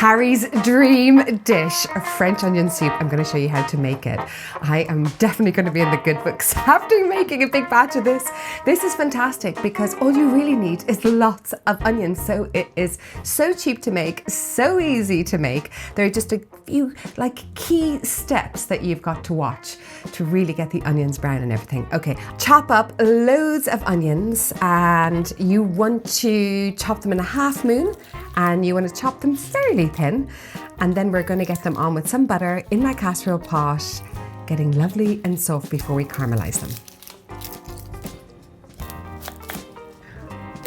Harry's dream dish, a French onion soup. I'm going to show you how to make it. I am definitely going to be in the good books after making a big batch of this. This is fantastic because all you really need is lots of onions. So it is so cheap to make, so easy to make. There are just a few key steps that you've got to watch to really get the onions brown and everything. Okay, chop up loads of onions, and you want to chop them in a half moon, and you want to chop them fairly thin, and then we're going to get them on with some butter in my casserole pot, getting lovely and soft before we caramelize them.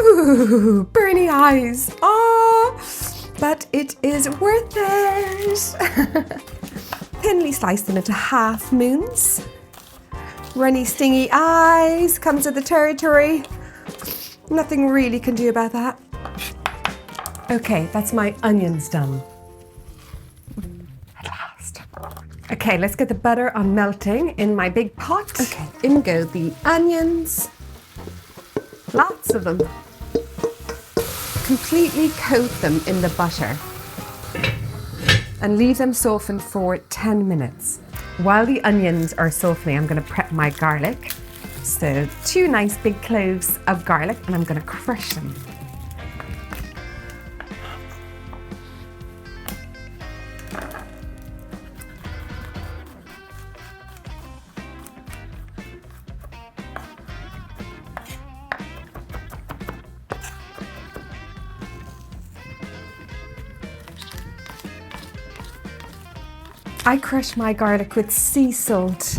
Ooh, burny eyes. Oh, but it is worth it. Thinly sliced them into half moons. Runny, stingy eyes comes with the territory. Nothing really can do about that. Okay, that's my onions done. At last. Okay, let's get the butter on melting in my big pot. Okay, in go the onions. Lots of them. Completely coat them in the butter and leave them soften for 10 minutes. While the onions are softening, I'm going to prep my garlic. So 2 nice big cloves of garlic, and I'm going to crush them. I crush my garlic with sea salt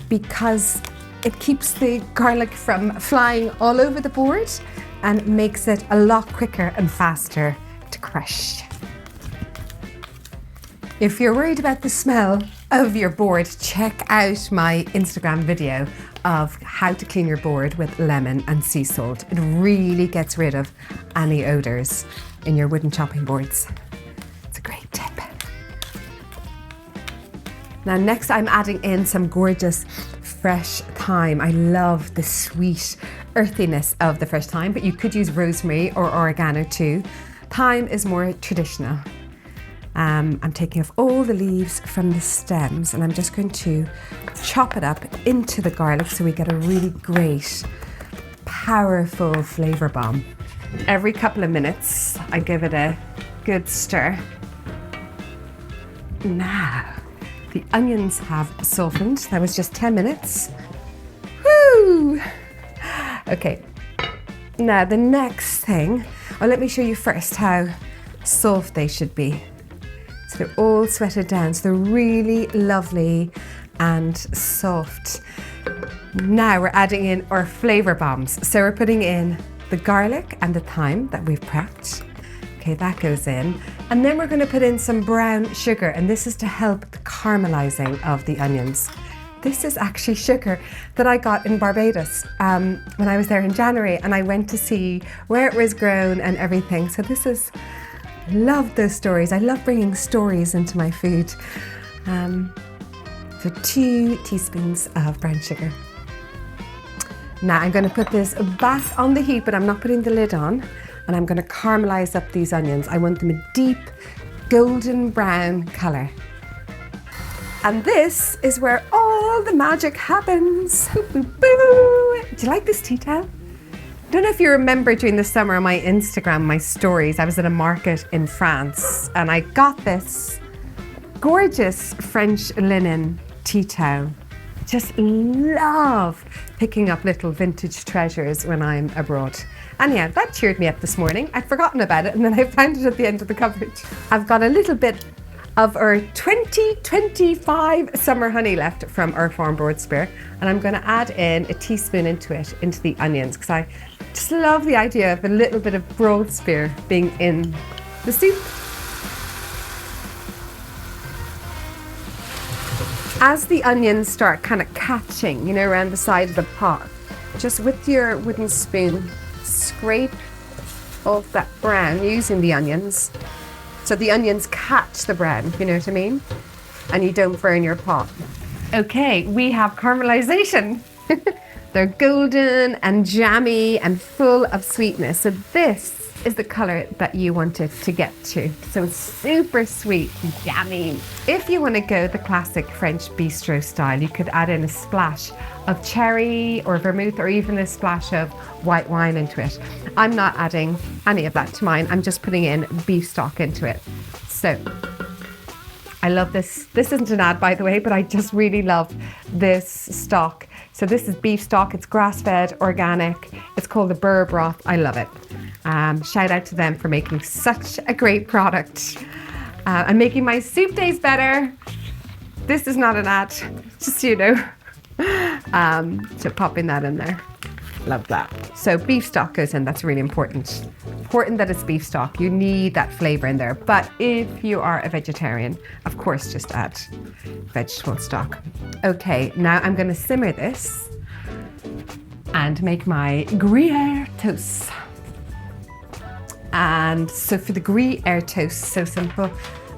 because it keeps the garlic from flying all over the board and makes it a lot quicker and faster to crush. If you're worried about the smell of your board, check out my Instagram video of how to clean your board with lemon and sea salt. It really gets rid of any odours in your wooden chopping boards. It's a great tip. Now next I'm adding in some gorgeous fresh thyme. I love the sweet earthiness of the fresh thyme, but you could use rosemary or oregano too. Thyme is more traditional. I'm taking off all the leaves from the stems, and I'm just going to chop it up into the garlic so we get a really great, powerful flavour bomb. Every couple of minutes I give it a good stir. Now, the onions have softened. That was just 10 minutes. Woo! Okay, now the next thing, let me show you first how soft they should be. So they're all sweated down, so they're really lovely and soft. Now we're adding in our flavour bombs. So we're putting in the garlic and the thyme that we've prepped. Okay, that goes in. And then we're going to put in some brown sugar, and this is to help the caramelizing of the onions. This is actually sugar that I got in Barbados when I was there in January, and I went to see where it was grown and everything. So this is, love those stories. I love bringing stories into my food. So 2 teaspoons of brown sugar. Now I'm going to put this back on the heat, but I'm not putting the lid on. And I'm going to caramelize up these onions. I want them a deep golden brown colour. And this is where all the magic happens. Boo, boo. Do you like this tea towel? I don't know if you remember during the summer on my Instagram, my stories, I was at a market in France and I got this gorgeous French linen tea towel. Just love picking up little vintage treasures when I'm abroad. And yeah, that cheered me up this morning. I'd forgotten about it and then I found it at the end of the cupboard. I've got a little bit of our 2025 summer honey left from our farm broad spear, and I'm going to add in a teaspoon into the onions, because I just love the idea of a little bit of broad spear being in the soup. As the onions start kind of catching, you know, around the side of the pot, just with your wooden spoon, scrape off that brown using the onions. So the onions catch the brown, you know what I mean? And you don't burn your pot. Okay, we have caramelization. They're golden and jammy and full of sweetness. So this is the color that you want it to get to. So it's super sweet, yummy. If you want to go the classic French bistro style, you could add in a splash of cherry or vermouth or even a splash of white wine into it. I'm not adding any of that to mine. I'm just putting in beef stock into it. So I love this. This isn't an ad, by the way, but I just really love this stock. So this is beef stock. It's grass-fed, organic. It's called the Grier broth. I love it. Shout out to them for making such a great product and making my soup days better. This is not an ad, just so you know. So popping that in there. Love that. So beef stock goes in, that's really important. Important that it's beef stock. You need that flavor in there. But if you are a vegetarian, of course, just add vegetable stock. Okay, now I'm going to simmer this and make my Gruyère toasts. And so for the Gruyère toast, so simple.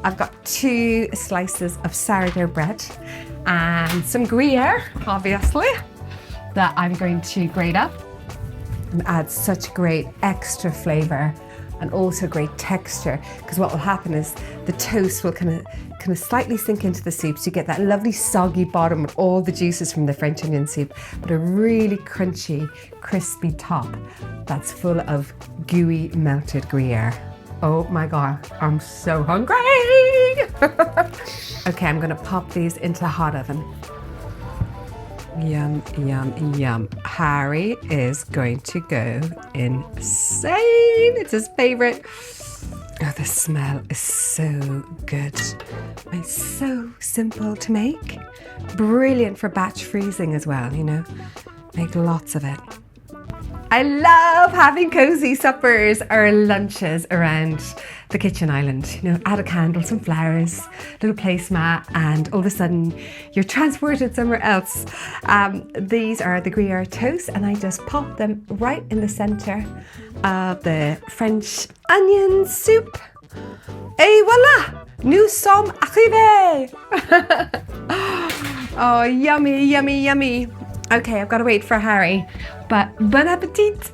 I've got 2 slices of sourdough bread and some Gruyère, obviously, that I'm going to grate up and add such great extra flavor and also great texture, because what will happen is the toast will kind of slightly sink into the soup, so you get that lovely soggy bottom with all the juices from the French onion soup, but a really crunchy, crispy top that's full of gooey melted Gruyère. Oh my God, I'm so hungry. Okay, I'm gonna pop these into a hot oven. Yum, yum, yum. Harry is going to go insane. It's his favorite. Oh, the smell is so good. It's so simple to make. Brilliant for batch freezing as well, you know. Make lots of it. I love having cozy suppers or lunches around the kitchen island. You know, add a candle, some flowers, little placemat, and all of a sudden you're transported somewhere else. These are the Gruyère toasts, and I just pop them right in the center of the French onion soup. Et voilà! Nous sommes arrivés! Oh, yummy, yummy, yummy. Okay, I've got to wait for Harry, but bon appetit!